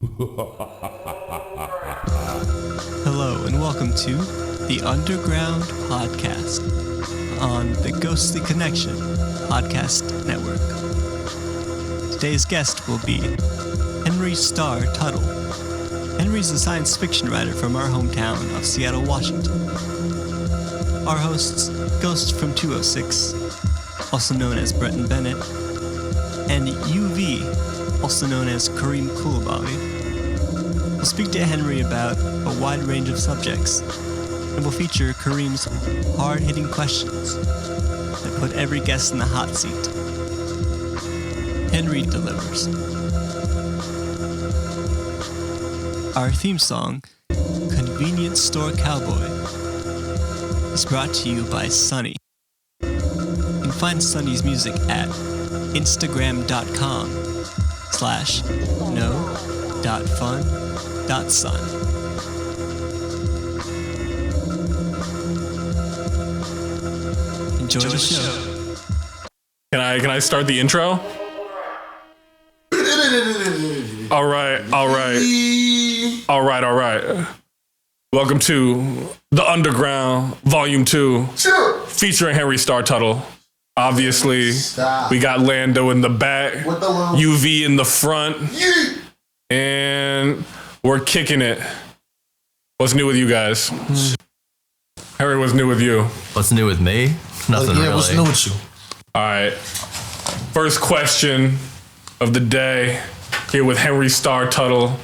Hello and welcome to the Underground Podcast on the Ghostly Connection Podcast Network. Today's guest will be Henry Starr Tuttle. Henry's a science fiction writer from our hometown of Seattle, Washington. Our hosts, Ghost from 206, also known as Bretton Bennett, and UV, also known as Kareem Koulibaly, will speak to Henry about a wide range of subjects, and will feature Kareem's hard-hitting questions that put every guest in the hot seat. Henry delivers. Our theme song, Convenience Store Cowboy, is brought to you by Sunny. You can find Sunny's music at instagram.com/no.fun.sun. Enjoy the show. Can I start the intro? All right. Welcome to The Underground, Volume 2, featuring Henry Starr Tuttle. Obviously, we got Lando in the back, UV in the front, and we're kicking it. What's new with you guys? Harry, what's new with you? What's new with me? Nothing really. What's new with you? All right. First question of the day here with Henry Starr Tuttle.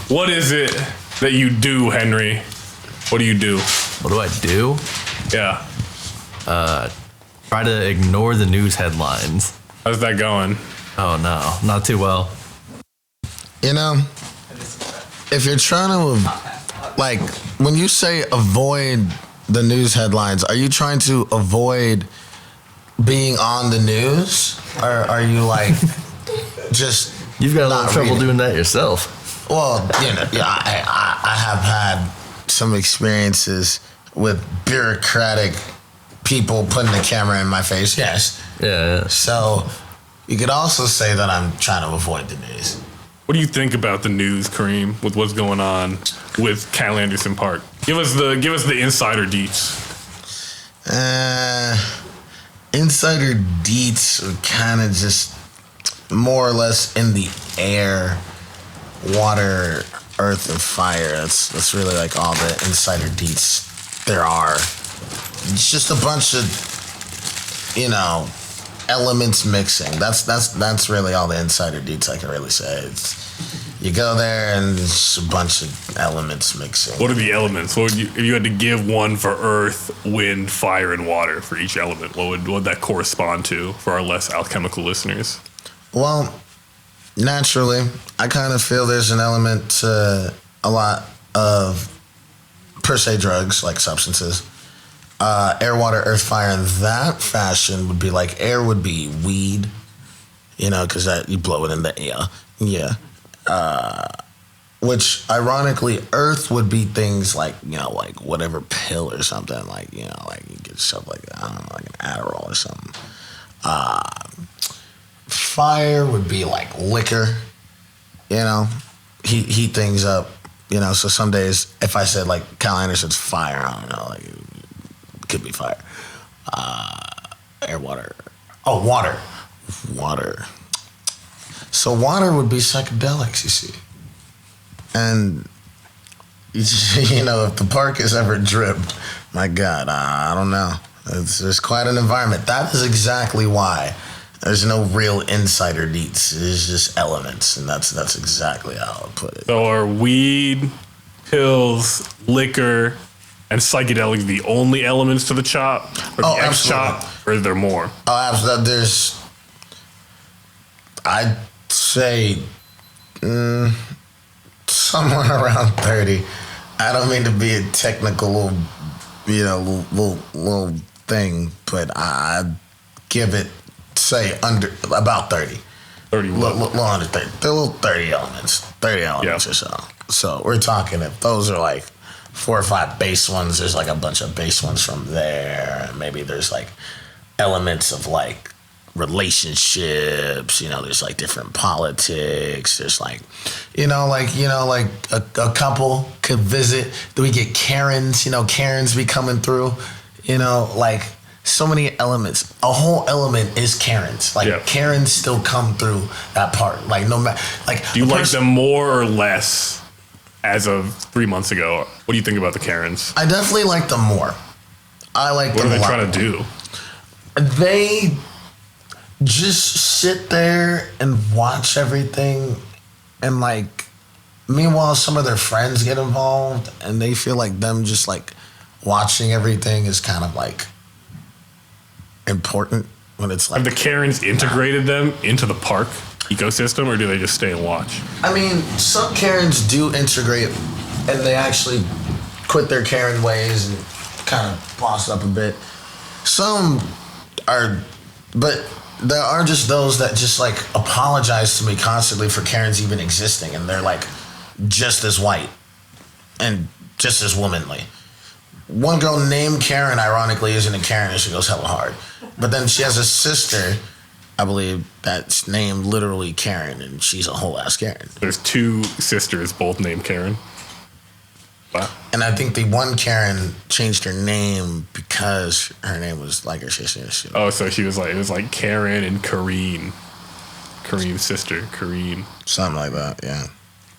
What is it that you do, Henry? What do you do? What do I do? Yeah. Try to ignore the news headlines. How's that going? Oh no, not too well. You know, if you're trying to, like, when you say avoid the news headlines, are you trying to avoid being on the news? Or are you, like, just You've got a lot not of trouble reading? doing that yourself. Well, you know, yeah, I have had some experiences with bureaucratic people putting the camera in my face, yes. Yeah. So you could also say that I'm trying to avoid the news. What do you think about the news, Kareem, with what's going on with Cal Anderson Park? Give us the insider deets. Insider deets are kind of just more or less in the air, water, earth, and fire. That's really like all the insider deets there are. It's just a bunch of, you know, elements mixing. That's really all the insider deets I can really say. You go there and it's a bunch of elements mixing. What are the elements? What would if you had to give one for earth, wind, fire, and water for each element? What would that correspond to for our less alchemical listeners? Well, naturally, I kind of feel there's an element to a lot of per se drugs, like substances. Air, water, earth, fire in that fashion would be like air would be weed, you know, because that you blow it in the air. Yeah. Which ironically, earth would be things like, you know, like whatever pill or something, like, you know, like you get stuff like, I don't know, like an Adderall or something. Fire would be like liquor, you know, heat things up, you know. So some days, if I said like Cal Anderson's fire, I don't know, like it could be fire. Air, water. Oh, water. So water would be psychedelics, you see. And, you know, if the park is ever drip, my God, I don't know. There's quite an environment. That is exactly why there's no real insider deets. It's just elements, and that's exactly how I would put it. So are weed, pills, liquor, and psychedelics the only elements to the chop? Or the X chop? Or is there more? Oh, absolutely. There's, I'd say, somewhere around 30. I don't mean to be a technical little, you know, little thing, but I'd give it, say, under about 30. 30 what? Little under 30. They're little 30 elements. 30 elements or so. So we're talking, if those are like 4 or 5 base ones, there's like a bunch of base ones from there. Maybe there's like elements of like relationships, you know, there's like different politics, there's like like a couple could visit. Then we get Karens, Karens be coming through, like so many elements. A whole element is Karens. Like Karens still come through that part. Like no matter, like do you like them more or less as of 3 months ago? What do you think about the Karens? I definitely like them more. I like them. What are they trying to do? They just sit there and watch everything, and like meanwhile some of their friends get involved and they feel like them just like watching everything is kind of like important when it's like. Have the Karens integrated them into the park ecosystem, or do they just stay and watch? I mean, some Karens do integrate and they actually quit their Karen ways and kind of boss up a bit. Some are, but there are just those that just like apologize to me constantly for Karens even existing, and they're like just as white and just as womanly. One girl named Karen, ironically, isn't a Karen, and she goes hella hard. But then she has a sister, I believe, that's named literally Karen, and she's a whole ass Karen. There's 2 sisters, both named Karen. Wow. And I think the one Karen changed her name because her name was like her sister. Oh, so it was like Karen and Kareen. Kareen's sister, Kareen. Something like that, yeah.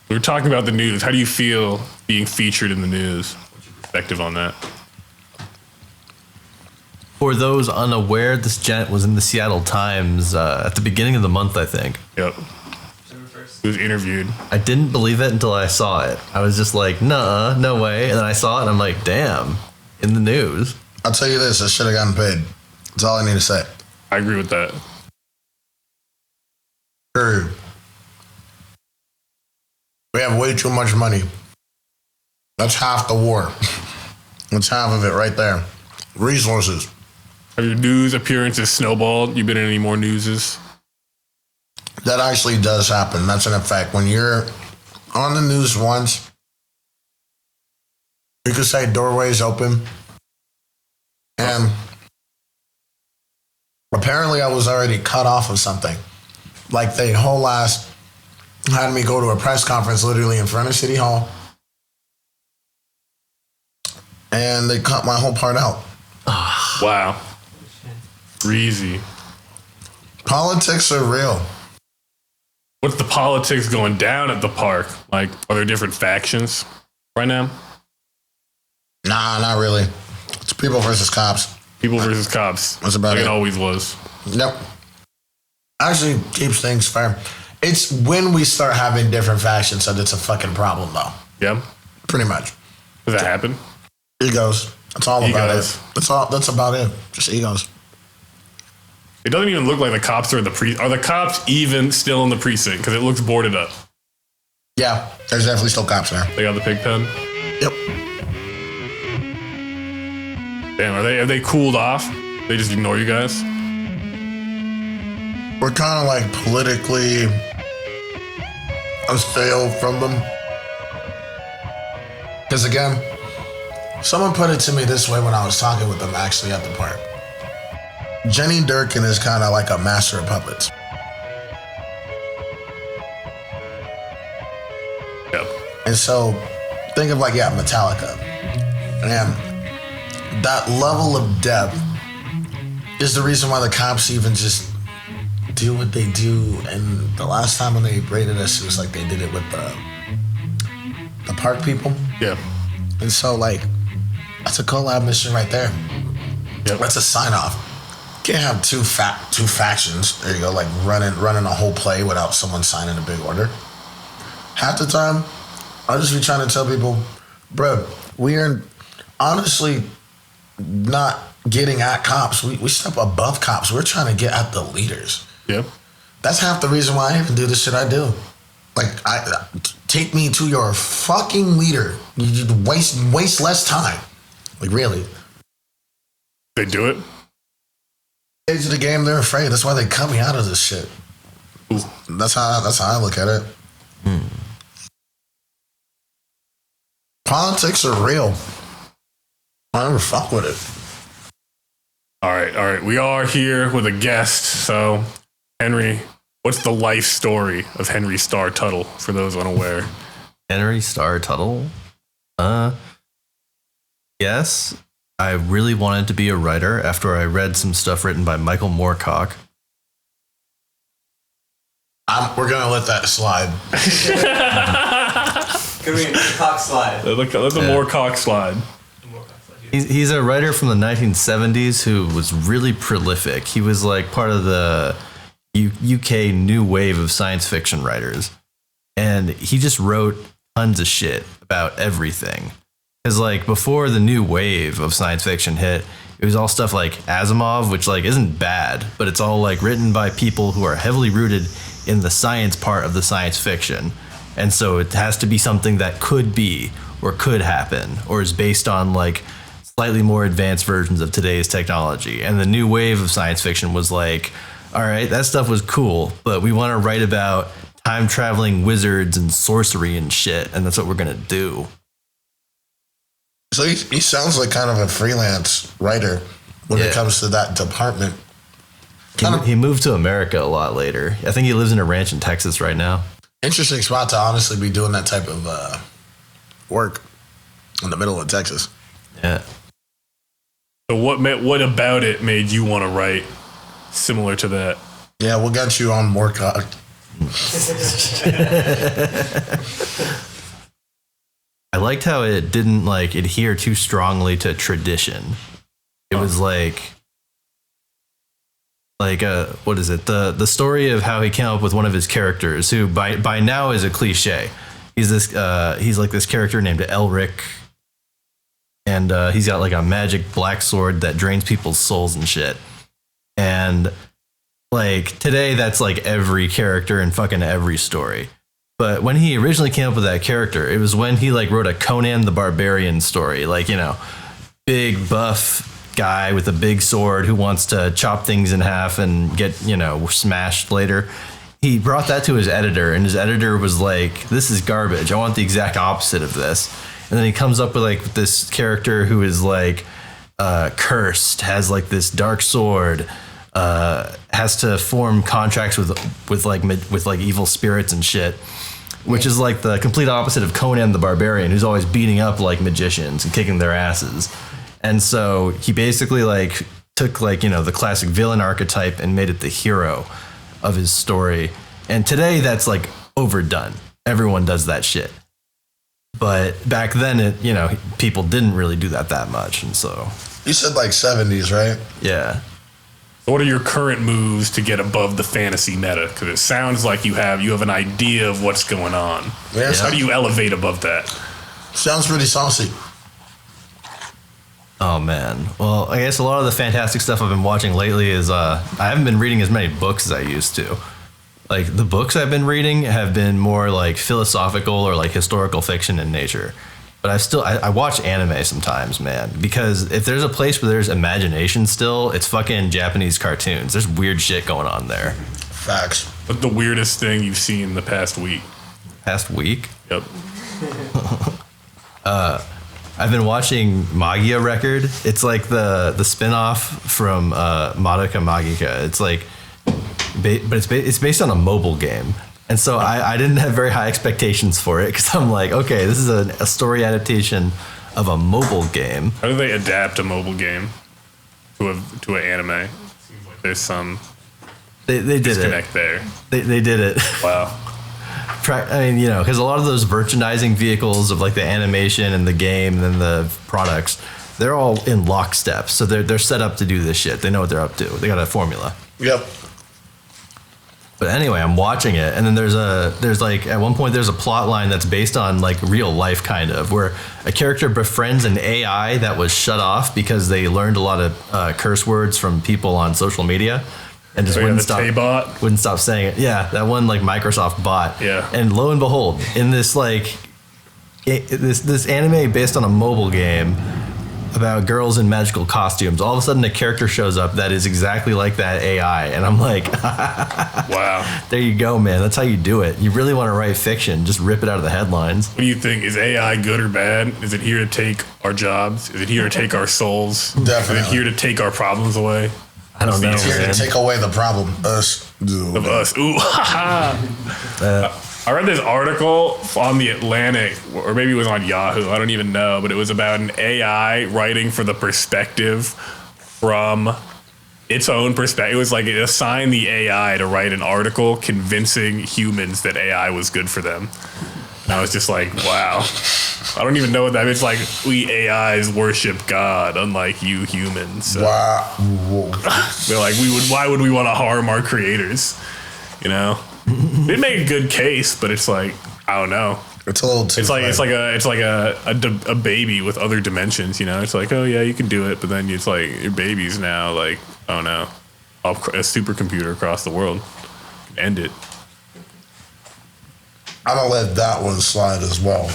We were talking about the news. How do you feel being featured in the news? What's your perspective on that? For those unaware, this gent was in the Seattle Times at the beginning of the month, I think. Yep. He was interviewed. I didn't believe it until I saw it. I was just like, nah, no way. And then I saw it and I'm like, damn, in the news. I'll tell you this, I should have gotten paid. That's all I need to say. I agree with that. Sure. We have way too much money. That's half the war. That's half of it right there. Resources. Have your news appearances snowballed? You been in any more newses? That actually does happen. That's an effect. When you're on the news once, you could say doorways open. And apparently I was already cut off of something. Like they whole ass had me go to a press conference literally in front of City Hall. And they cut my whole part out. Wow. Breezy. Politics are real. What's the politics going down at the park? Like, are there different factions right now? Nah, not really. It's people versus cops. People versus cops. That's about like it. It always was. Yep. Actually keeps things fair. It's when we start having different factions that it's a fucking problem, though. Yeah? Pretty much. Does that happen? Egos. That's all about it. That's about it. Just egos. It doesn't even look like the cops are in the precinct. Are the cops even still in the precinct? Because it looks boarded up. Yeah, there's definitely still cops there. They got the pig pen? Yep. Damn, are they cooled off? They just ignore you guys? We're kind of like politically unstable from them. Because again, someone put it to me this way when I was talking with them actually at the park. Jenny Durkin is kind of like a master of puppets. Yep. And so think of like, Metallica. And that level of depth is the reason why the cops even just do what they do. And the last time when they raided us, it was like they did it with the park people. Yeah. And so like, that's a collab mission right there. Yep. That's a sign off. Can't have two factions. There you go, like running a whole play without someone signing a big order. Half the time, I'll just be trying to tell people, bro, we are honestly not getting at cops. We step above cops. We're trying to get at the leaders. Yep. That's half the reason why I even do the shit I do. Like, take me to your fucking leader. You waste less time. Like, really. They do it? Age of the game, they're afraid. That's why they cut me out of this shit. Ooh. That's how I look at it. Politics are real. I never fuck with it. All right. We are here with a guest. So, Henry, What's the life story of Henry Starr Tuttle, for those unaware? Henry Starr Tuttle? Yes. I really wanted to be a writer after I read some stuff written by Michael Moorcock. We're going to let that slide. Cock slide. Let the Moorcock slide. He's a writer from the 1970s who was really prolific. He was like part of the UK new wave of science fiction writers. And he just wrote tons of shit about everything. Because like before the new wave of science fiction hit, it was all stuff like Asimov, which like isn't bad, but it's all like written by people who are heavily rooted in the science part of the science fiction. And so it has to be something that could be or could happen or is based on like slightly more advanced versions of today's technology. And the new wave of science fiction was like, all right, that stuff was cool, but we want to write about time traveling wizards and sorcery and shit. And that's what we're going to do. So he sounds like kind of a freelance writer when it comes to that department. He moved to America a lot later. I think he lives in a ranch in Texas right now. Interesting spot to honestly be doing that type of work in the middle of Texas. Yeah. So what about it made you want to write similar to that? Yeah, we'll get you on Moorcock. I liked how it didn't like adhere too strongly to tradition. It was like what is it? The story of how he came up with one of his characters, who by now is a cliche. He's like this character named Elric, and he's got like a magic black sword that drains people's souls and shit. And like today, that's like every character in fucking every story. But when he originally came up with that character, it was when he like wrote a Conan the Barbarian story, like, you know, big buff guy with a big sword who wants to chop things in half and get, you know, smashed later. He brought that to his editor, and his editor was like, this is garbage. I want the exact opposite of this. And then he comes up with like this character who is like cursed, has like this dark sword, has to form contracts with evil spirits and shit, which is like the complete opposite of Conan the Barbarian, who's always beating up like magicians and kicking their asses. And so he basically like took like, you know, the classic villain archetype and made it the hero of his story. And today that's like overdone. Everyone does that shit. But back then, it, you know, people didn't really do that much. And so You said like 70s, right? yeah. What are your current moves to get above the fantasy meta? Because it sounds like you have an idea of what's going on. Yeah. How do you elevate above that? Sounds pretty saucy. Oh man. Well, I guess a lot of the fantastic stuff I've been watching lately is I haven't been reading as many books as I used to. Like the books I've been reading have been more like philosophical or like historical fiction in nature. But I watch anime sometimes, man, because if there's a place where there's imagination still, it's fucking Japanese cartoons. There's weird shit going on there. Facts. What's the weirdest thing you've seen in the past week? Past week? Yep. I've been watching Magia Record. It's like the spin-off from Madoka Magica. It's like, but it's based on a mobile game. And so I didn't have very high expectations for it because I'm like, okay, this is a story adaptation of a mobile game. How do they adapt a mobile game to an anime? Seems like there's some They did disconnect it. there. They did it. Wow. I mean, you know, because a lot of those merchandising vehicles of like the animation and the game and then the products, they're all in lockstep. So they're set up to do this shit. They know what they're up to. They got a formula. Yep. But anyway, I'm watching it, and then there's like at one point there's a plot line that's based on like real life kind of, where a character befriends an AI that was shut off because they learned a lot of curse words from people on social media, and just wouldn't stop saying it. Yeah, that one like Microsoft bot. Yeah. And lo and behold, in this like this anime based on a mobile game about girls in magical costumes, all of a sudden a character shows up that is exactly like that AI, and I'm like, wow, there you go, man. That's how you do it. You really want to write fiction, just rip it out of the headlines. What do you think? Is AI good or bad? Is it here to take our jobs? Is it here to take our souls? Definitely. Is it here to take our problems away? I don't know. It's here to take away the problem. Us. Of us. Ooh, I read this article on The Atlantic, or maybe it was on Yahoo. I don't even know, but it was about an AI writing for the perspective from its own perspective. It was like it assigned the AI to write an article convincing humans that AI was good for them. And I was just like, wow. I don't even know what that means. It's like, we AIs worship God, unlike you humans. So Wow. they're like, why would we want to harm our creators? You know? They make a good case, but it's like, I don't know. It's a little too. It's like a baby with other dimensions, you know? It's like, oh yeah, you can do it, but then it's like, your baby's now like, oh no, a supercomputer across the world. End it. I'm gonna let that one slide as well.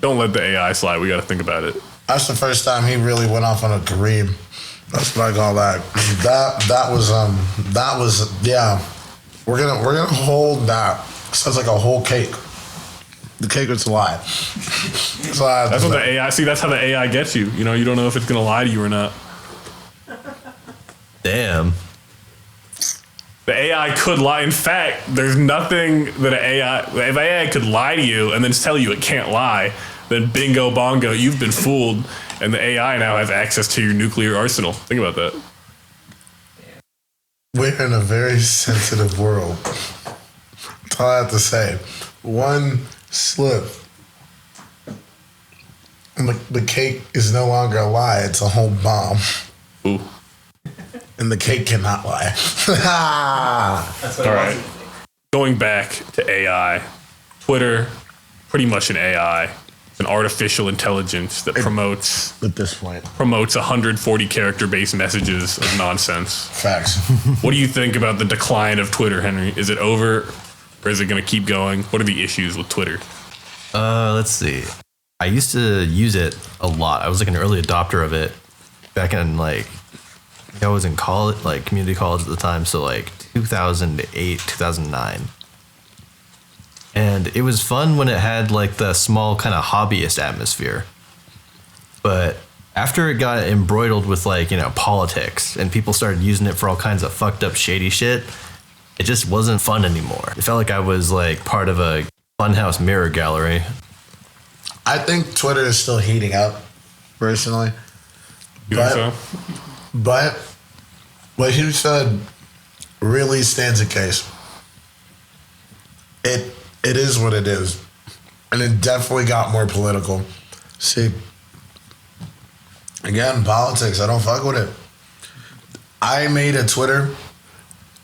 Don't let the AI slide. We got to think about it. That's the first time he really went off on a Kareem. That's what I call that. That was yeah. We're gonna hold that. Sounds like a whole cake. The cake was a lie. So That's what the AI. See, that's how the AI gets you. You know, you don't know if it's gonna lie to you or not. Damn. The AI could lie. In fact, there's nothing that if AI could lie to you and then tell you it can't lie, then bingo bongo, you've been fooled, and the AI now has access to your nuclear arsenal. Think about that. We're in a very sensitive world. That's all I have to say. One slip, and the cake is no longer a lie. It's a whole bomb. Ooh. And the cake cannot lie. All right. Going back to AI, Twitter, pretty much an AI. It's an artificial intelligence that promotes At this point, 140 character-based messages of nonsense. facts. What do you think about the decline of Twitter, Henry? Is it over, or is it going to keep going? What are the issues with Twitter? Let's see. I used to use it a lot. I was like an early adopter of it back in I was in college, like community college at the time, so like 2008, 2009. And it was fun when it had like the small kind of hobbyist atmosphere. But after it got embroiled with politics and people started using it for all kinds of fucked up shady shit, it just wasn't fun anymore. It felt like I was like part of a funhouse mirror gallery. I think Twitter is still heating up, personally. You think so? But what you said really stands a case. It is what it is. And it definitely got more political. See, again, politics, I don't fuck with it. I made a Twitter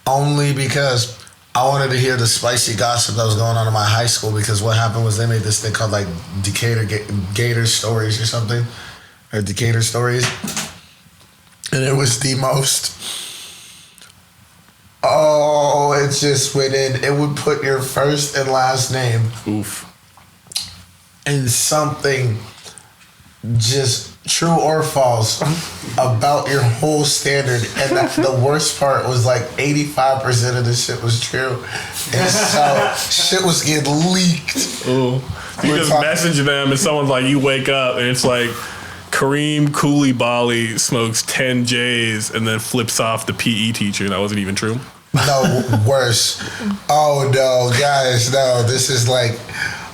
only because I wanted to hear the spicy gossip that was going on in my high school, because what happened was they made this thing called like Gator Stories or something. Or Decatur Stories. And it was the most, it just went in. It would put your first and last name. Oof. And something just true or false about your whole standard. And the worst part was like 85% of the shit was true. And so shit was getting leaked. Ooh. You just message them and someone's like, you wake up and it's like, Kareem Koulibaly smokes 10 J's and then flips off the PE teacher. That wasn't even true. No, worse. Oh no, guys, no. This is like,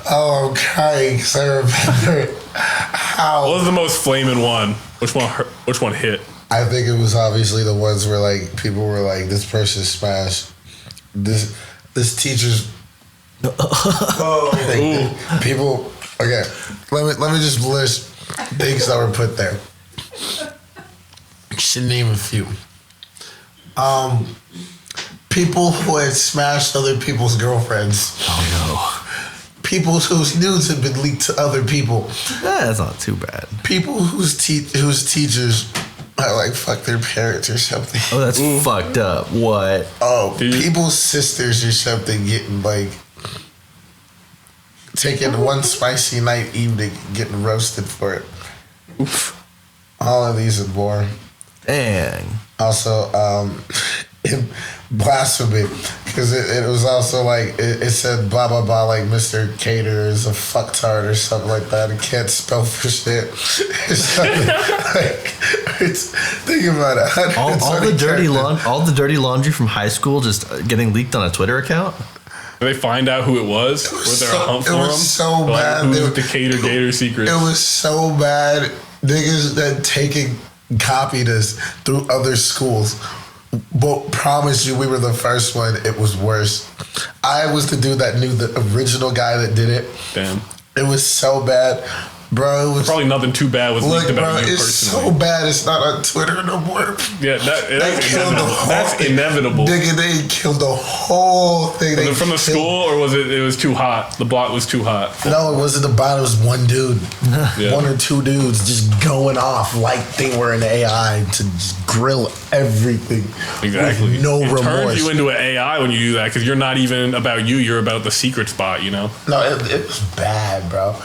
I'm crying because I remember how. What was the most flaming one? Which one hit? I think it was obviously the ones where like people were like, this person smashed. This teacher's. People. Okay, let me just list things that were put there. Should name a few. People who had smashed other people's girlfriends. Oh People whose nudes had been leaked to other people. no. That's not too bad. People whose teachers had like fucked their parents or something. Oh, that's fucked up. What? Oh, people's sisters or something getting like taking one spicy night evening, getting roasted for it. Oof. All of these and more. Dang. Also, blasphemy. Because it was also like, it said blah, blah, blah, like Mr. Cater is a fucktard or something like that. And can't spell for shit. Think about it. All the dirty laundry from high school just getting leaked on a Twitter account? Did they find out who it was? Was there a hunt for him? It was so bad. Who's the Decatur Gator secret? It was so bad. Niggas that copied us through other schools. But promise you, we were the first one. It was worse. I was the dude that knew the original guy that did it. Damn. It was so bad. Bro, it was probably nothing too bad was leaked about you it's personally. So bad it's not on Twitter no more. Yeah, that's inevitable. Nigga, they killed the whole thing. Was it from the school or was it was too hot? The block was too hot. No, it wasn't the bot, it was one dude. Yeah. One or two dudes just going off like they were an AI to just grill everything. Exactly. With no remorse. It turns you into an AI when you do that because you're not even about you, you're about the secret spot, you know? No, it was bad, bro.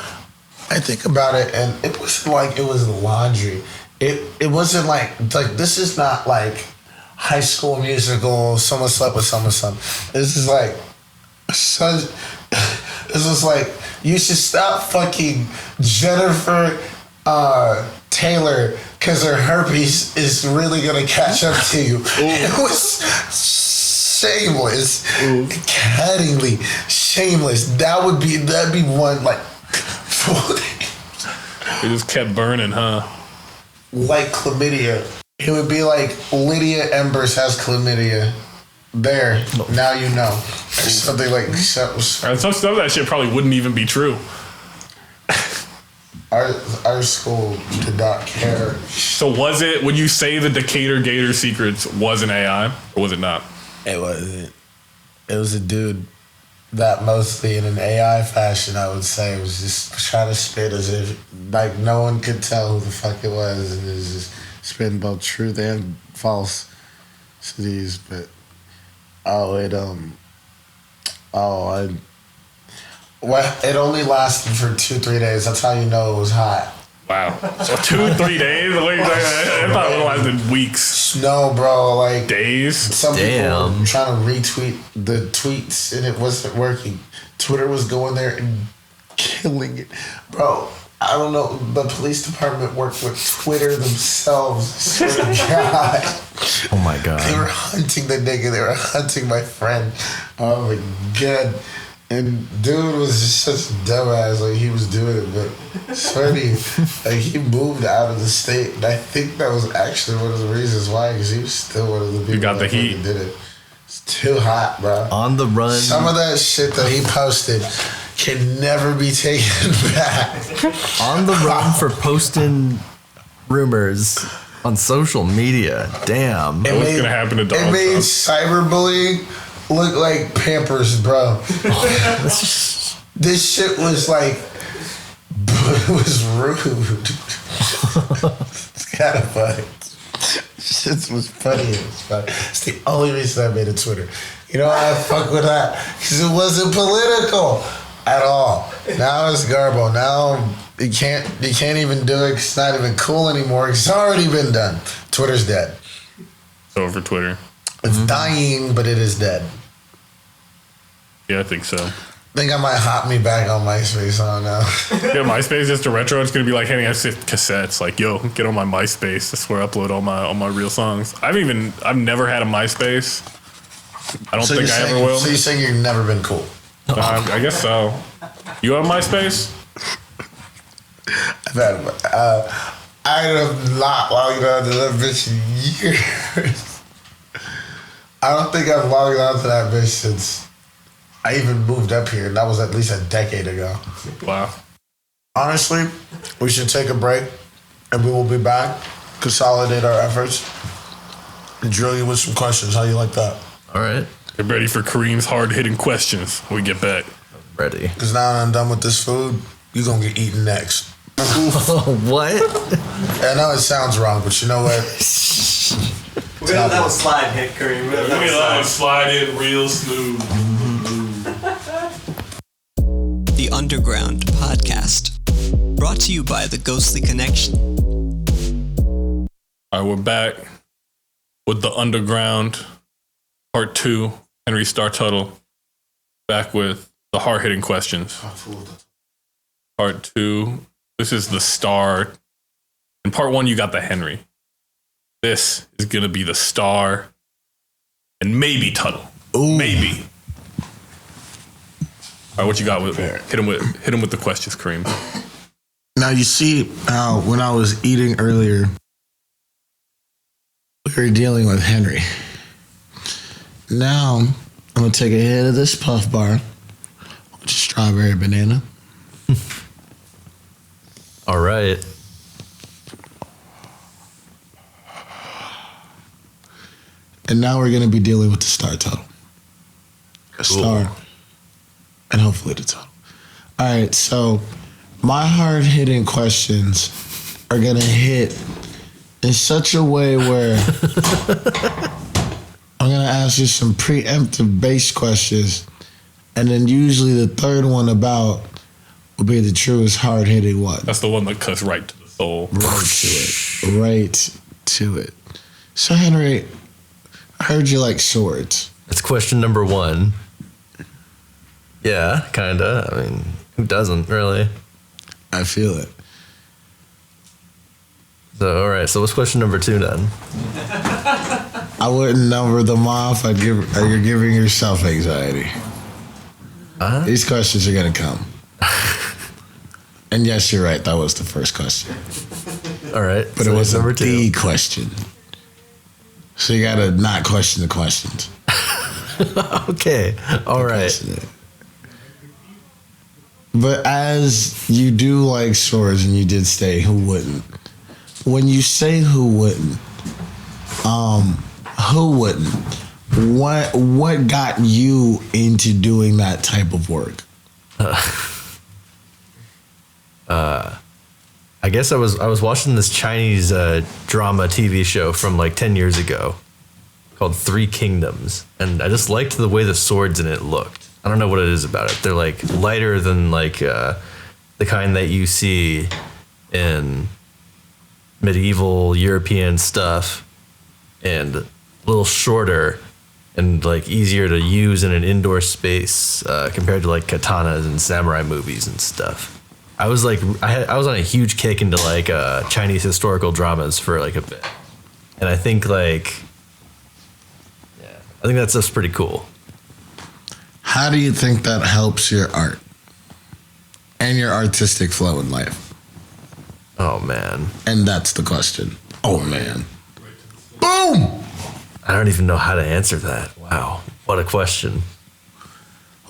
I think about it, and it was like it was laundry. It wasn't like this is not like High School Musical. Someone slept with someone's son. This is like this is like you should stop fucking Jennifer Taylor because her herpes is really gonna catch up to you. It was shameless, cuttingly shameless. That'd be one like. It just kept burning, huh? Like chlamydia. It would be like Lydia Embers has chlamydia. There, now you know. Or something like that. And some of that shit probably wouldn't even be true. Our school did not care. So was it, would you say the Decatur Gator Secrets was an AI, or was it not? It wasn't. It was a dude that mostly in an AI fashion, I would say, was just trying to spit as if like no one could tell who the fuck it was, and it was just spitting both truth and false cities. But it only lasted for 2-3 days. That's how you know it was hot. Wow. So 2-3 days? I thought it lasted weeks. No, bro, like days. Some people were trying to retweet the tweets and it wasn't working. Twitter was going there and killing it. Bro, I don't know. The police department worked with Twitter themselves. I swear to God. Oh my God. They were hunting the nigga. They were hunting my friend. Oh my God. And dude was just such a dumbass. Like, he was doing it, but it's funny. Like, he moved out of the state. And I think that was actually one of the reasons why, because he was still one of the people got the that heat. Did it. It's too hot, bro. On the run. Some of that shit that he posted can never be taken back. On the run for posting rumors on social media. Damn. What's going to happen to Donald It made Trump? cyberbullying look like Pampers, bro. This shit was like, it was rude. It's kind of funny. Shit was funny. It's the only reason I made a Twitter. You know why I fuck with that? Because it wasn't political at all. Now it's garbo. Now you can't even do it. It's not even cool anymore. It's already been done. Twitter's dead. It's over Twitter. It's dying, but it is dead. Yeah, I think so. I think I might hop me back on MySpace. I don't know. Yeah, MySpace just a retro. It's gonna be like handing out cassettes. Like, yo, get on my MySpace. That's where I upload all my real songs. I've never had a MySpace. I don't think I ever will. So you're saying you've never been cool? I guess so. You have MySpace? I've had. I have not logged on to that bitch in years. I don't think I've logged on to that bitch since I even moved up here, and that was at least a decade ago. Wow. Honestly, we should take a break, and we will be back, consolidate our efforts, and drill you with some questions. How you like that? All right. Get ready for Kareem's hard-hitting questions when we get back. Ready. Because now that I'm done with this food, you're going to get eaten next. What? I know it sounds wrong, but you know what? We're gonna let that slide, hit Kareem. We're gonna let that slide in real smooth. The Underground Podcast. Brought to you by the Ghostly Connection. All right, we're back with the Underground Part 2, Henry Star Tuttle, back with the hard-hitting questions. Part 2, this is the Star. In part 1, you got the Henry. This is going to be the Star and maybe Tuttle. Ooh. Maybe. All right, what you got? Hit him with the questions, Kareem. Now, you see how when I was eating earlier, we were dealing with Henry. Now, I'm going to take a hit of this Puff Bar, which is strawberry banana. All right. And now we're going to be dealing with the Star Tuttle. A Star. And hopefully the Tuttle. All right, so my hard-hitting questions are going to hit in such a way where I'm going to ask you some preemptive base questions, and then usually the third one about will be the truest hard-hitting one. That's the one that cuts right to the soul. Right to it. So, Henry, I heard you like swords. That's question number 1. Yeah, kinda. I mean, who doesn't, really? I feel it. So, all right. So, what's question number 2 then? I wouldn't number them off. You're giving yourself anxiety. These questions are going to come. And yes, you're right. That was the first question. All right. But so it was number 2. the question. So you got to not question the questions. Okay. All right. But as you do like swords, and you did say who wouldn't. When you say who wouldn't, what got you into doing that type of work? I guess I was watching this Chinese drama TV show from like 10 years ago called 3 Kingdoms, and I just liked the way the swords in it looked. I don't know what it is about it. They're like lighter than like the kind that you see in medieval European stuff, and a little shorter and like easier to use in an indoor space compared to like katanas and samurai movies and stuff. I was like, I was on a huge kick into like Chinese historical dramas for like a bit, and I think like, I think that stuff's pretty cool. How do you think that helps your art and your artistic flow in life? Oh man, And that's the question. Oh man. Boom! I don't even know how to answer that. Wow, what a question.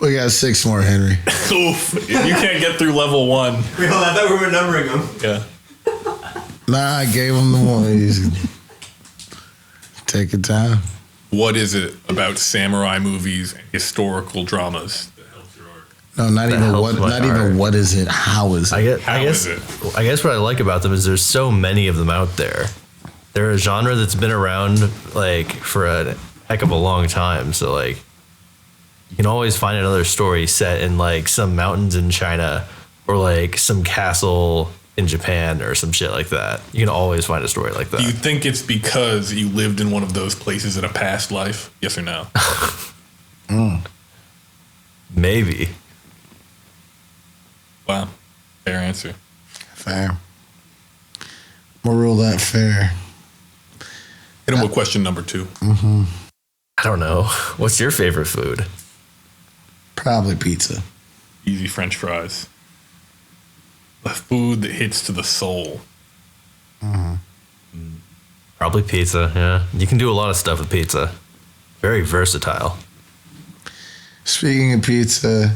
We got 6 more, Henry. Oof. You can't get through level 1. I thought we were numbering them. Yeah. Nah, I gave him the one. Easy. Take your time. What is it about samurai movies and historical dramas that helps your art? No, not That even helps what. my Not even art. what is it? How is it? How is it? I guess what I like about them is there's so many of them out there. They're a genre that's been around like for a heck of a long time. So like, you can always find another story set in like some mountains in China or like some castle in Japan or some shit like that. You can always find a story like that. Do you think it's because you lived in one of those places in a past life? Yes or no? Maybe. Wow. Fair answer. Fair. We'll rule that fair. Hit him with question number 2. I don't know. What's your favorite food? Probably pizza. Easy French fries. The food that hits to the soul. Probably pizza, yeah. You can do a lot of stuff with pizza. Very versatile. Speaking of pizza,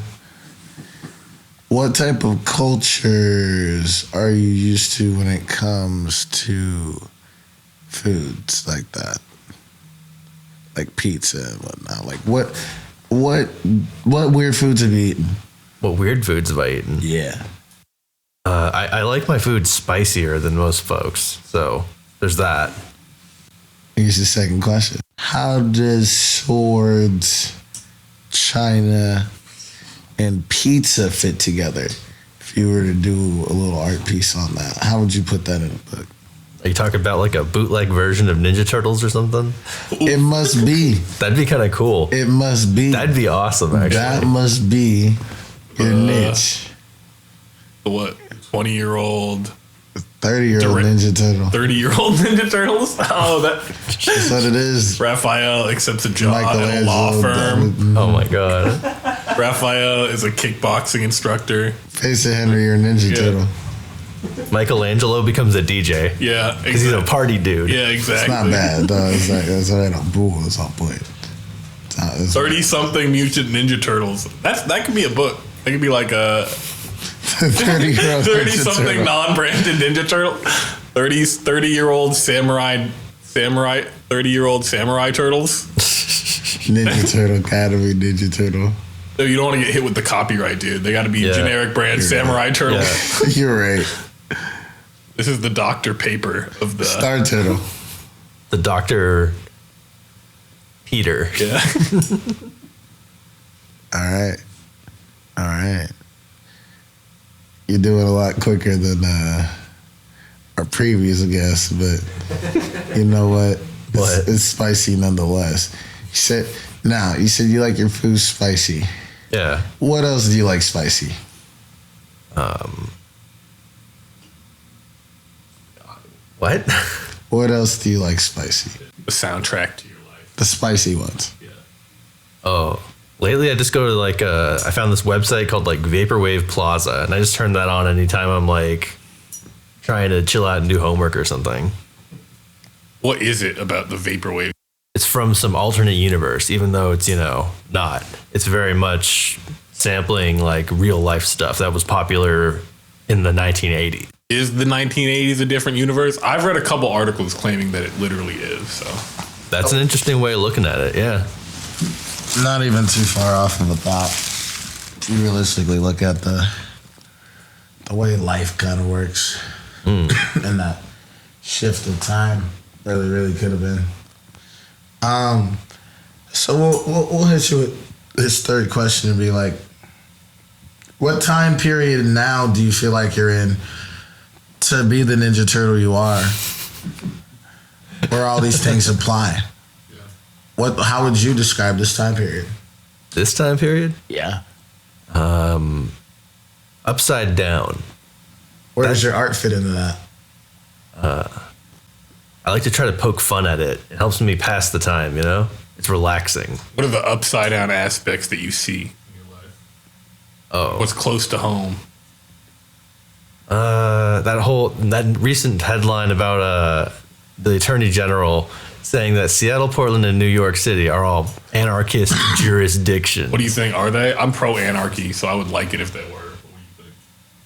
what type of cultures are you used to when it comes to foods like that? Like pizza and whatnot. Like what weird foods have you eaten? What weird foods have I eaten? Yeah. I like my food spicier than most folks, so there's that. Here's the second question. How does swords, China, and pizza fit together? If you were to do a little art piece on that, how would you put that in a book? Are you talking about like a bootleg version of Ninja Turtles or something? It must be. That'd be kind of cool. It must be. That'd be awesome, actually. That must be your niche. What? 20-year-old, 30-year-old Ninja Turtle. 30-year-old Ninja Turtles? Oh, That's what it is. Raphael accepts a job at a law firm. Oh my god. Raphael is a kickboxing instructor. Face of Henry, your Ninja Turtle. Michelangelo becomes a DJ. Yeah, Because he's a party dude. Yeah, exactly. It's not bad, though. It's like, that's right on bull. It's on point. 30-something Mutant Ninja Turtles. That could be a book. That could be like a 30-year-old 30-something non-branded Ninja Turtle. 30-year-old samurai 30-year-old samurai turtles. Ninja Turtle, gotta be Ninja Turtle. So you don't want to get hit with the copyright, dude. They got to be generic brand samurai turtles. Yeah. You're right. This is the Dr. Paper of the Star Turtle. The Dr. Peter. Yeah. All right. You're doing a lot quicker than our previous guest, but you know what? What? It's spicy nonetheless. You said you like your food spicy. Yeah. What else do you like spicy? What? What else do you like spicy? The soundtrack to your life. The spicy ones. Yeah. Oh. Lately, I just go to like I found this website called like Vaporwave Plaza, and I just turn that on anytime I'm like trying to chill out and do homework or something. What is it about the vaporwave? It's from some alternate universe, even though it's, not. It's very much sampling like real life stuff that was popular in the 1980s. Is the 1980s a different universe? I've read a couple articles claiming that it literally is. So That's an interesting way of looking at it, yeah. Not even too far off of a thought. If you realistically look at the way life kind of works, and that shift of time really could have been. So we'll hit you with this third question and be like, what time period now do you feel like you're in to be the Ninja Turtle you are, where all these things apply? How would you describe this time period? This time period? Yeah. Upside down. Where does your art fit into that? I like to try to poke fun at it. It helps me pass the time, It's relaxing. what are the upside down aspects that you see in your life? Oh. What's close to home? That recent headline about the Attorney General saying that Seattle, Portland, and New York City are all anarchist jurisdiction. What do you think? Are they? I'm pro anarchy, so I would like it if they were. What do you think?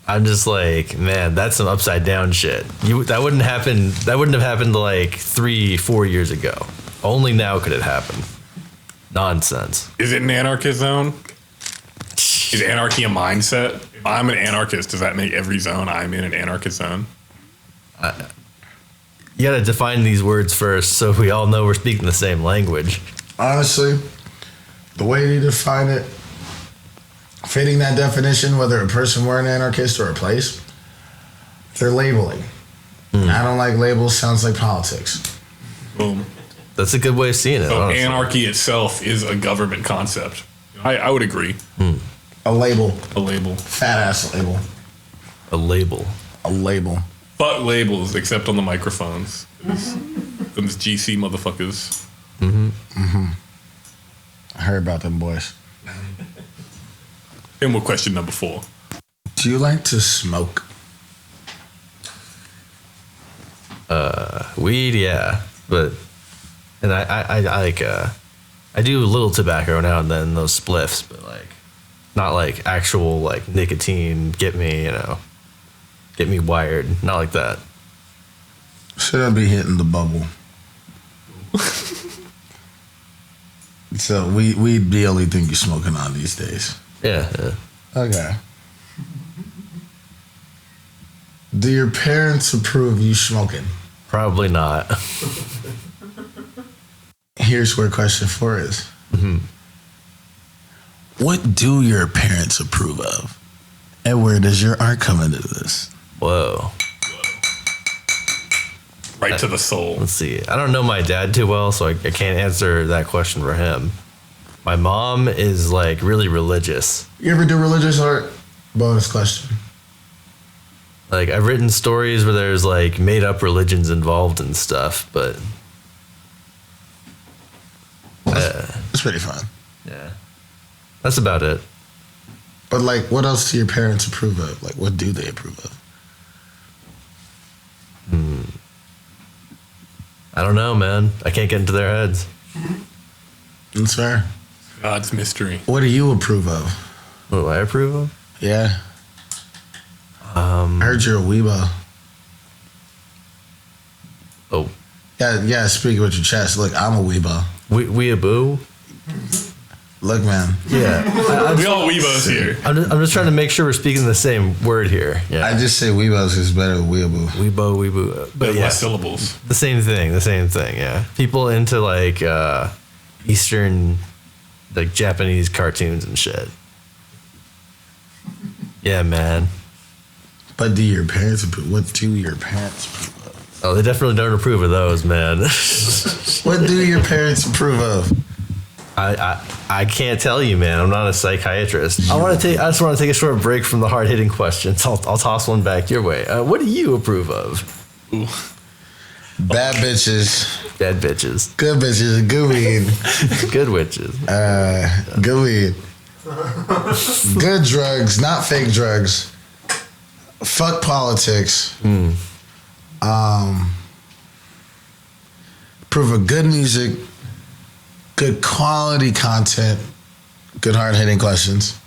I'm just like, man, that's some upside down shit. That wouldn't happen. That wouldn't have happened like 3-4 years ago. Only now could it happen. Nonsense. Is it an anarchist zone? Is anarchy a mindset? If I'm an anarchist, does that make every zone I'm in an anarchist zone? You gotta define these words first so we all know we're speaking the same language. Honestly, the way you define it, fitting that definition, whether a person were an anarchist or a place, they're labeling. I don't like labels, sounds like politics. Boom. That's a good way of seeing it. So honestly. anarchy itself is a government concept. I would agree. A label. A label. Fat ass label. A label. A label. Fuck labels, except on the microphones. Those GC motherfuckers. I heard about them boys. And with question number 4. Do you like to smoke? Weed, yeah, and I like I do a little tobacco now and then, those spliffs, but like not like actual like nicotine get me wired, not like that. Shouldn't be hitting the bubble. So weed the only thing you're smoking on these days. Yeah. Okay. Do your parents approve you smoking? Probably not. Here's where question 4 is. What do your parents approve of? And where does your art come into this? Whoa. Right to the soul. Let's see. I don't know my dad too well, so I can't answer that question for him. My mom is like really religious. You ever do religious art? Bonus question. Like I've written stories where there's like made up religions involved and stuff, but It's pretty fun. yeah, that's about it. But like, what else do your parents approve of? Like, what do they approve of? I don't know, man. I can't get into their heads. That's fair. God's mystery. What do you approve of? What do I approve of? Yeah. I heard you're a weebo. Oh, Yeah, speak with your chest. Look, I'm a weebo. weeaboo. Look, man. Yeah, We all weebos here. I'm just trying to make sure we're speaking the same word here. Yeah, I just say weebos is better than weeaboo. weebo. But yeah, Less syllables. the same thing. Yeah, people into like Eastern, like Japanese cartoons and shit. Yeah, man. But do your parents approve? What do your parents approve of? Oh, they definitely don't approve of those, man. What do your parents approve of? I can't tell you, man. I'm not a psychiatrist. I just want to take a short break from the hard hitting questions. I'll toss one back your way. What do you approve of? Ooh. Bad bitches, Bad bitches, good bitches, good weed, good witches. good weed, good drugs, not fake drugs. Fuck politics. Approve of good music, good quality content, good hard hitting questions.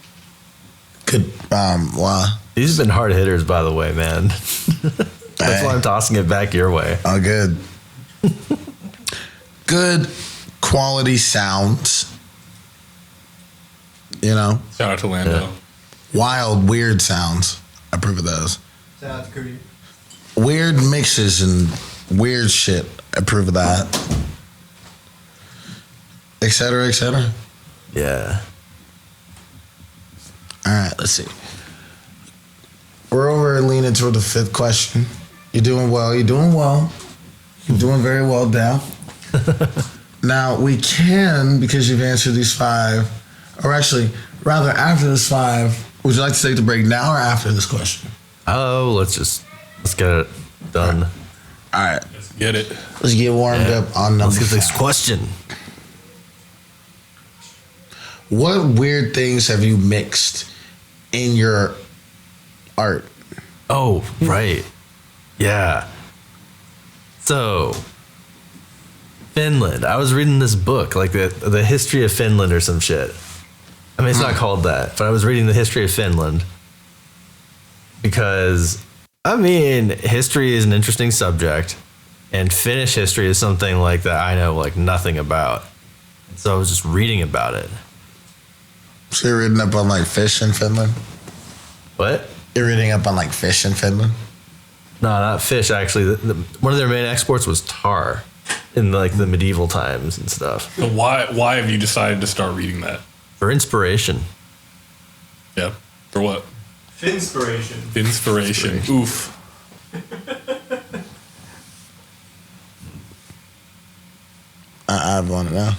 Good These have been hard hitters, by the way, man. That's why I'm tossing it back your way. Oh, good. Good quality sounds. You know, Shout out to Lando. Yeah. wild, weird sounds. I approve of those. Shout out to Korea. Weird mixes and weird shit. I approve of that. Et cetera, et cetera. Yeah. All right, let's see. We're over leaning toward the fifth question. You're doing well. You're doing well. You're doing very well, Dal. Now, we can, because you've answered these five, or actually, rather, after this five, would you like to take the break now or after this question? Oh, let's get it done. All right. Let's get it. Let's get warmed Yeah. up on number Let's get this five. question. What weird things have you mixed in your art? Oh, right. Yeah. So, Finland. I was reading this book, like the history of Finland or some shit. I mean, it's not called that, but I was reading the history of Finland because, I mean, history is an interesting subject, and Finnish history is something like that I know like nothing about. So I was just reading about it. So you're reading up on like fish in Finland? What? You're reading up on like fish in Finland? No, not fish. Actually, one of their main exports was tar in like the medieval times and stuff. So why have you decided to start reading that? For inspiration. Yeah. For what? Finspiration. Inspiration. Oof. I want to know.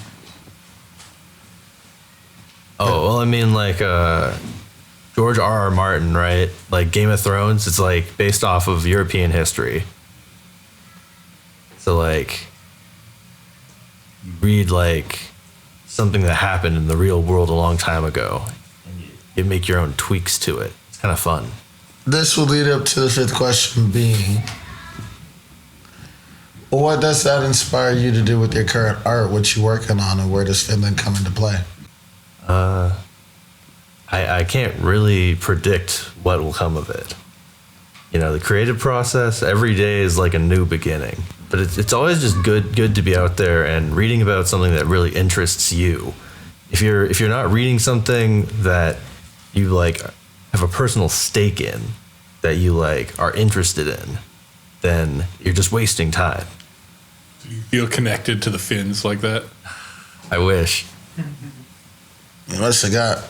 Oh, well, I mean, like George R.R. Martin, right? Like Game of Thrones, it's like based off of European history. So, like, you read like something that happened in the real world a long time ago, and you make your own tweaks to it. It's kind of fun. This will lead up to the fifth question being, what does that inspire you to do with your current art? What you working on, and where does Finland come into play? I can't really predict what will come of it. You know, the creative process every day is like a new beginning. But it's always just good to be out there and reading about something that really interests you. If you're not reading something that you like have a personal stake in, that you like are interested in, then you're just wasting time. Do you feel connected to the Finns like that? I wish. You must have got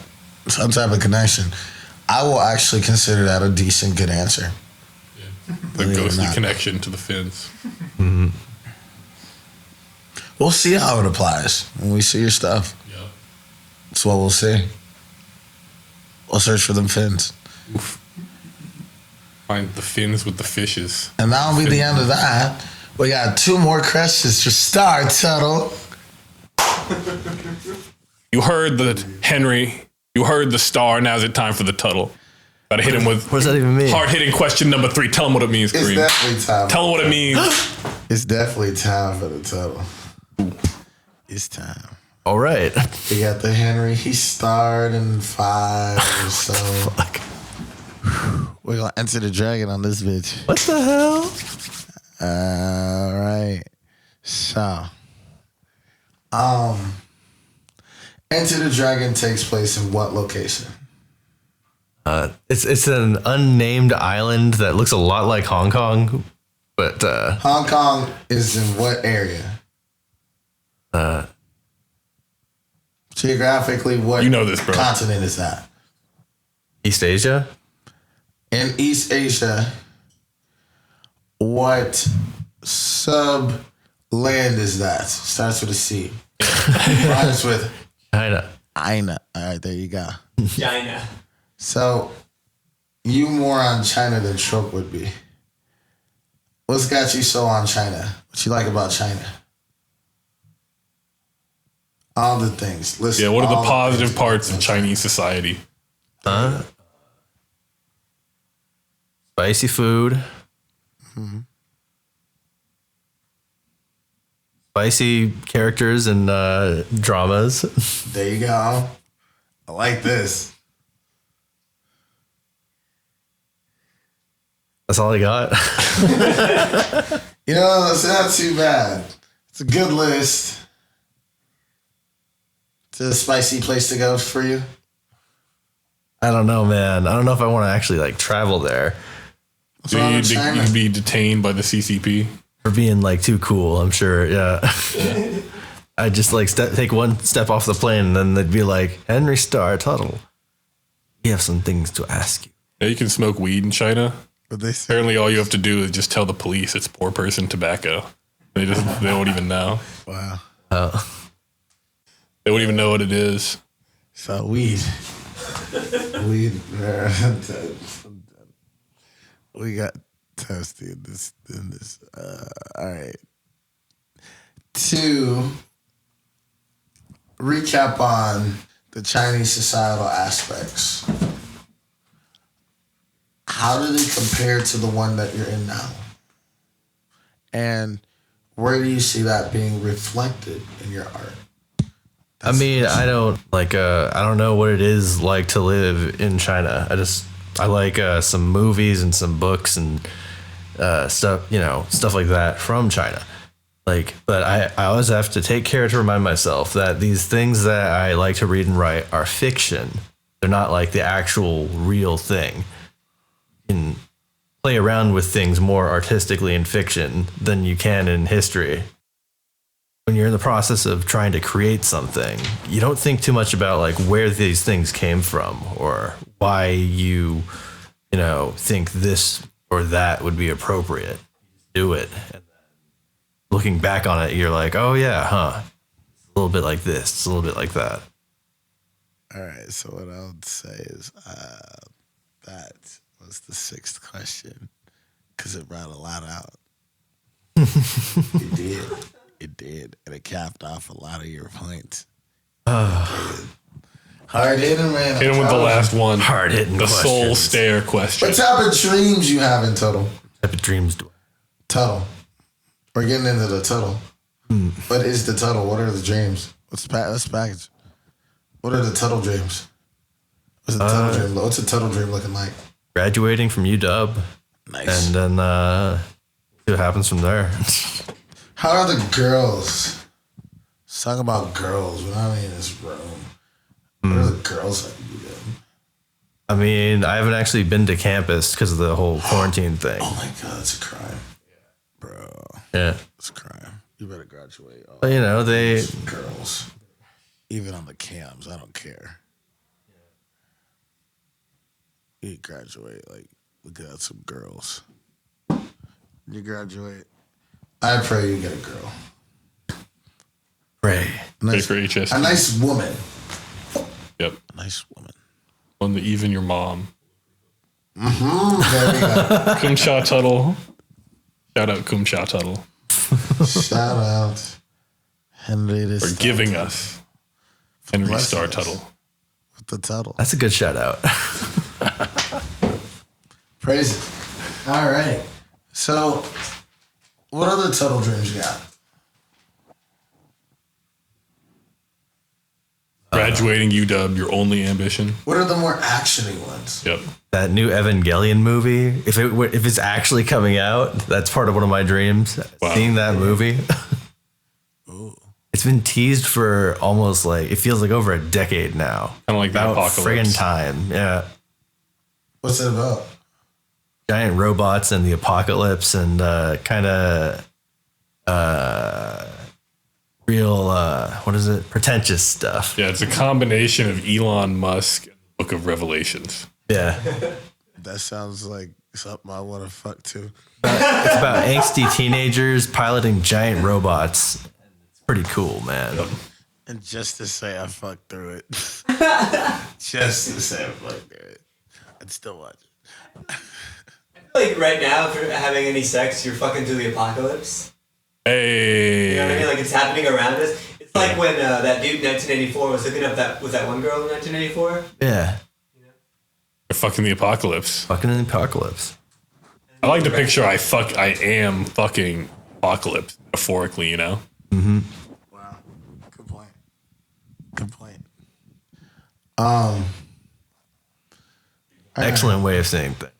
some type of connection. I will actually consider that a decent, good answer. The ghostly connection to the fins. Mm-hmm. We'll see how it applies when we see your stuff. Yeah. That's what we'll see. We'll search for them fins. Oof. Find the fins with the fishes. And that'll be the end of that. We got 2 more questions for Star Tuttle. You heard the Henry. You heard the Star. Now's it time for the Tuttle. Gotta hit him with What does that even mean? hard-hitting question number 3. Tell him what it means, It's Kareem. definitely time. Tell him what it means. It's definitely time for the Tuttle. It's time. All right. We got the Henry. He starred in 5 or so. Fuck. We're gonna enter the dragon on this bitch. What the hell? All right. So, Enter the Dragon takes place in what location? It's an unnamed island that looks a lot like Hong Kong, but Hong Kong is in what area? Geographically, what You know this, bro. continent is that? East Asia. In East Asia, what sub land is that? Starts with a C. Rhymes with China. Aina. All right, there you go. China. So, you more on China than Trope would be. What's got you so on China? What you like about China? All the things. Listen. Yeah, what are all the positive things. parts of Chinese society? Spicy food. Spicy characters and dramas. There you go. I like this. That's all I got. You know, it's not too bad. It's a good list. It's a spicy place to go for you. I don't know, man. I don't know if I want to actually like travel there What's wrong with China? You'd be detained by the CCP. for being like too cool. I'm sure. Yeah. I just like take one step off the plane and then they'd be like, Henry Star Tuttle, we have some things to ask you. Yeah, you can smoke weed in China. But they say, Apparently, all you have to do is just tell the police it's poor person tobacco. They won't even know. wow. They won't even know what it is. So weed. Weed. We got toasty in this. All right. To recap on the Chinese societal aspects, how do they compare to the one that you're in now? And where do you see that being reflected in your art? I mean, I don't know what it is like to live in China. I like some movies and some books and stuff, stuff like that from China. But I always have to take care to remind myself that these things that I like to read and write are fiction. They're not like the actual real thing. You can play around with things more artistically in fiction than you can in history. When you're in the process of trying to create something, you don't think too much about like where these things came from or why you think this or that would be appropriate. Do it. And then looking back on it, you're like, oh yeah, huh? It's a little bit like this. It's a little bit like that. All right. So what I would say is that was the 6th question because it brought a lot out. It did. It did. And it capped off a lot of your points. Hard hitting, man. Hit him with the last one. Hard hitting The soul questions. stare question. What type of dreams you have in total? What type of dreams do Tuttle. We're getting into the Tuttle. What is the Tuttle? What are the dreams? What's the package? What are the Tuttle dreams? What's a Tuttle dream? What's a Tuttle dream looking like? graduating from UW, Nice. and then see what happens from there. How are the girls? Let's talk about girls. We're not in this room. What are the girls like you do? I mean, I haven't actually been to campus because of the whole quarantine thing. Oh my god, it's a crime, bro. Yeah, It's a crime. You better graduate. All but they. girls, even on the cams, I don't care. You graduate, like, look at some girls. You graduate. I pray you get a girl. Pray. Pray for HST. A nice woman. Yep. A nice woman. One that even your mom. Mm-hmm. There we go. Kumshaw Tuttle. Shout out Kumshaw Tuttle. Shout out Henry For giving us Henry Star Tuttle. With the Tuttle. That's a good shout out. Praise it. All right. So, what other Tuttle dreams you got? Graduating UW, your only ambition. What are the more actiony ones? Yep. That new Evangelion movie, if it's actually coming out, that's part of one of my dreams. Wow. Seeing that movie. Ooh. It's been teased for almost like, it feels like over a decade now. Kind of like the About apocalypse. friggin' time. Yeah. What's it about? Giant robots and the apocalypse and kind of real, what is it? Pretentious stuff. Yeah, it's a combination of Elon Musk and the Book of Revelations. Yeah. That sounds like something I want to fuck to. It's about angsty teenagers piloting giant robots. It's pretty cool, man. And just to say I fucked through it. Just to say I fucked through it. I'd still watch it. Like right now, if you're having any sex, you're fucking through the apocalypse. Hey. You know what I mean? Like it's happening around us. It's like when that dude in 1984 was hooking up with that one girl in 1984. Yeah. You're fucking the apocalypse. Fucking in the apocalypse. I like to picture I am fucking apocalypse, metaphorically, you know? Mm-hmm. Wow. Good point. Good point. Excellent way of saying things.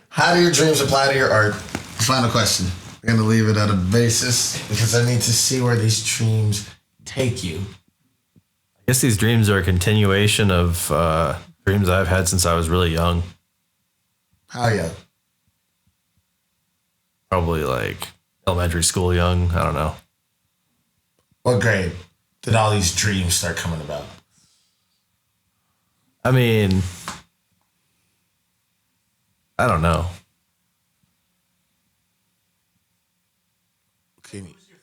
How do your dreams apply to your art? Final question. We're going to leave it at a basis because I need to see where these dreams take you. I guess these dreams are a continuation of dreams I've had since I was really young. How young? Probably like elementary school young. I don't know. What grade did all these dreams start coming about? I mean, I don't know.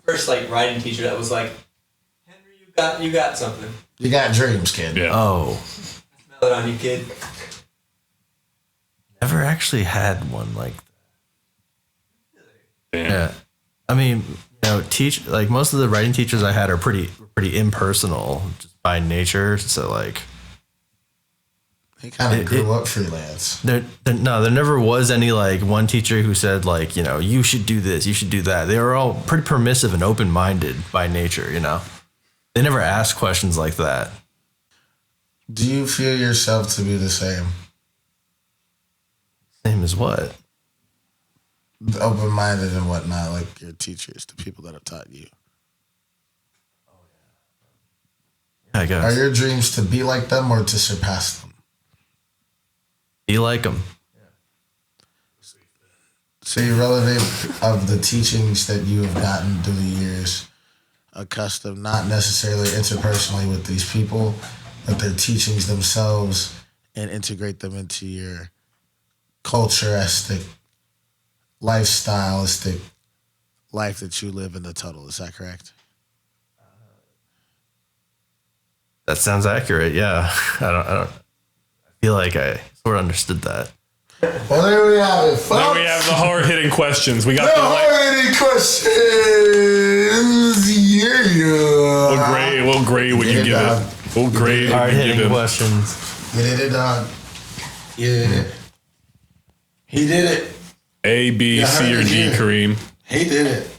First like writing teacher that was like, Henry, you got something. You got dreams, kid. Yeah. Oh, Smell it on you, kid. never actually had one like that. Damn. Yeah. I mean, like most of the writing teachers I had are pretty impersonal just by nature. So like, He kind of grew up freelance. there never was any like one teacher who said like, you should do this, you should do that. They were all pretty permissive and open-minded by nature, They never asked questions like that. Do you feel yourself to be the same? Same as what? Open-minded and whatnot, like your teachers, the people that have taught you. I guess. Are your dreams to be like them or to surpass them? Be like them. So you're relative of the teachings that you have gotten through the years, accustomed not necessarily interpersonally with these people, but their teachings themselves, and integrate them into your culturistic, lifestyleistic life that you live in the Tuttle. Is that correct? That sounds accurate. Yeah. I feel like I sort of understood that. Well, there we have it, folks. Then we have the hard-hitting questions. We got The hard-hitting questions. Yeah. What grade would you give it? What grade would you give Hard-hitting it? questions. You did it, dog. You did it. He did it. A, B, C, or D, Kareem? He did it.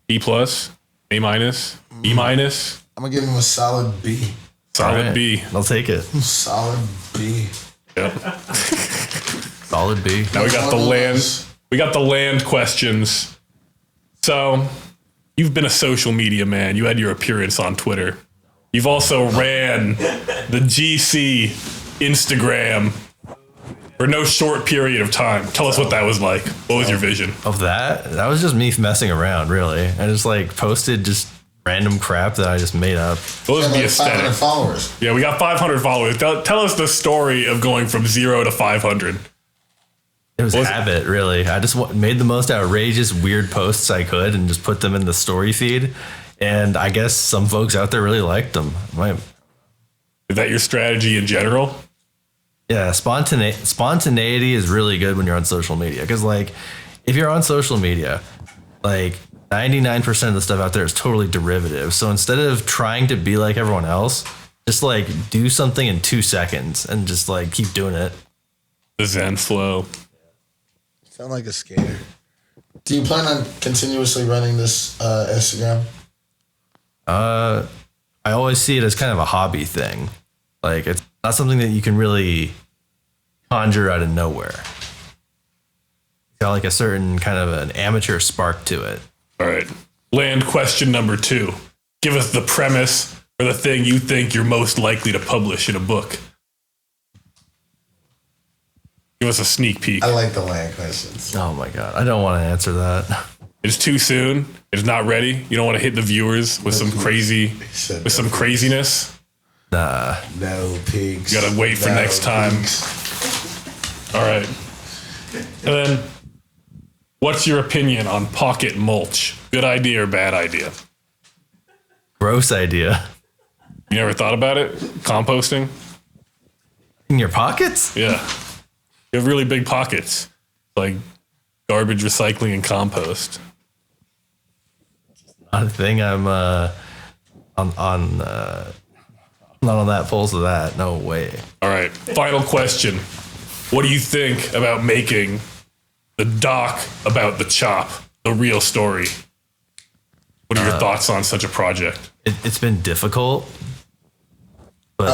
B plus, A minus, B minus, I'm going to give him a solid B. solid All right. B. I'll take it. Solid B. Yep. Solid B. Now we got the land. We got the land questions. So, you've been a social media man. You had your appearance on Twitter. You've also ran the GC Instagram for no short period of time. Tell us what that was like. What was your vision? Of that? That was just me messing around, really. I just like posted just random crap that I just made up. What was the Like 500 aesthetic? followers. Yeah, we got 500 followers. Tell us the story of going from 0 to 500. It was habit, really. I just made the most outrageous, weird posts I could and just put them in the story feed. And I guess some folks out there really liked them. Is that your strategy in general? Yeah, spontaneity is really good when you're on social media. Because, like, if you're on social media, like, 99% of the stuff out there is totally derivative. So instead of trying to be like everyone else, just, like, do something in 2 seconds and just, like, keep doing it. The Zen flow. Sound like a skater. Do you plan on continuously running this Instagram? I always see it as kind of a hobby thing. Like, it's not something that you can really conjure out of nowhere. It's got like a certain kind of an amateur spark to it. All right. Land question number 2. Give us the premise or the thing you think you're most likely to publish in a book. Give us a sneak peek. I like the land questions. Oh my God. I don't want to answer that. It's too soon. It's not ready. You don't want to hit the viewers with some craziness. Nah. No pigs. You gotta wait for next time. All right. And then, what's your opinion on pocket mulch? Good idea or bad idea? Gross idea. You never thought about it? Composting? In your pockets? Yeah. You have really big pockets. Like garbage recycling and compost. Not a thing I'm not on that pulse of that. No way. All right. Final question. What do you think about making the doc about the chop, the real story? What are your thoughts on such a project? It's been difficult, but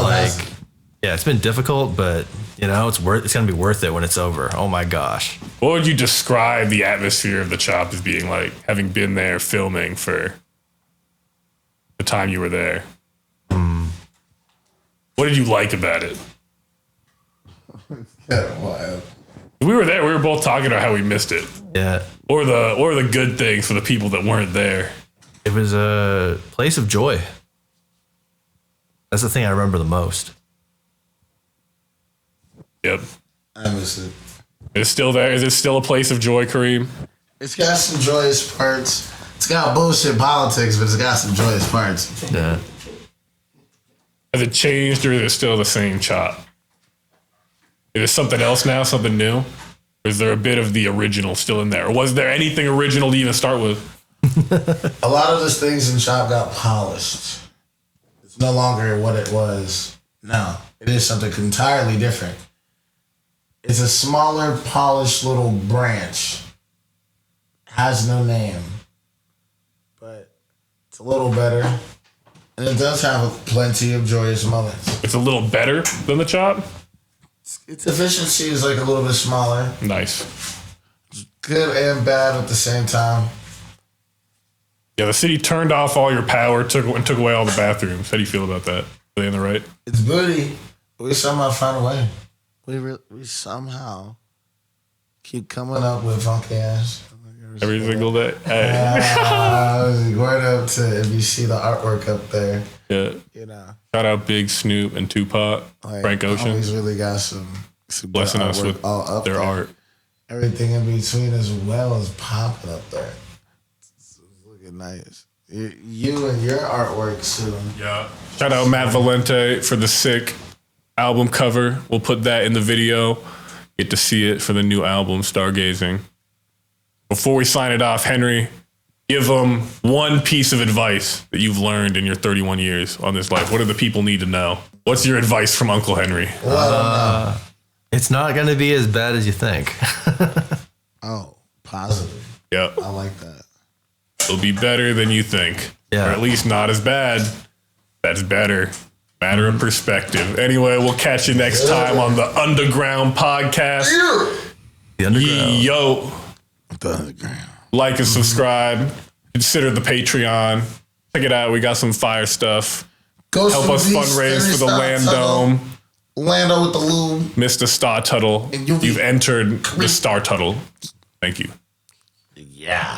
it's been difficult, but you know, it's gonna be worth it when it's over. Oh my gosh. What would you describe the atmosphere of the chop as being like, having been there filming for the time you were there? What did you like about it? Yeah, wild. We were there. We were both talking about how we missed it. Yeah. Or the good things for the people that weren't there. It was a place of joy. That's the thing I remember the most. Yep. I miss it. It's still there. Is it still a place of joy, Kareem? It's got some joyous parts. It's got bullshit politics, but it's got some joyous parts. Yeah. Has it changed or is it still the same chop? Is it something else now, something new? Or is there a bit of the original still in there? Or was there anything original to even start with? A lot of those things in Chop got polished. It's no longer what it was. No, it is something entirely different. It's a smaller, polished little branch. Has no name. But it's a little better. And it does have plenty of joyous moments. It's a little better than the chop? Its efficiency is like a little bit smaller. Nice. Good and bad at the same time. Yeah, the city turned off all your power, took away all the bathrooms. How do you feel about that? Are they in the right? It's booty. We somehow find a way. We somehow keep coming up with funky ass. Every single day. Hey. Going up to, if you see the artwork up there, Yeah. you know. Shout out Big Snoop and Tupac, Like, Frank Ocean, always really got some blessing good us artwork with all up their there. art. Everything in between as well is popping up there. It's looking nice. You and your artwork soon. Yeah. Shout out Matt Valente for the sick album cover. We'll put that in the video. Get to see it for the new album, Stargazing. Before we sign it off, Henry, give them one piece of advice that you've learned in your 31 years on this life. What do the people need to know? What's your advice from Uncle Henry? It's not going to be as bad as you think. Oh, positive. Yeah. I like that. It'll be better than you think. Yeah. Or at least not as bad. That's better. Matter of perspective. Anyway, we'll catch you next time on the Underground Podcast. The underground. Yo. The underground. Like and subscribe. Consider the Patreon. Check it out. We got some fire stuff. Help us fundraise for the Land Dome. Lando with the lube. Mr. Star Tuttle. And you've You've entered the Star Tuttle. Thank you. Yeah.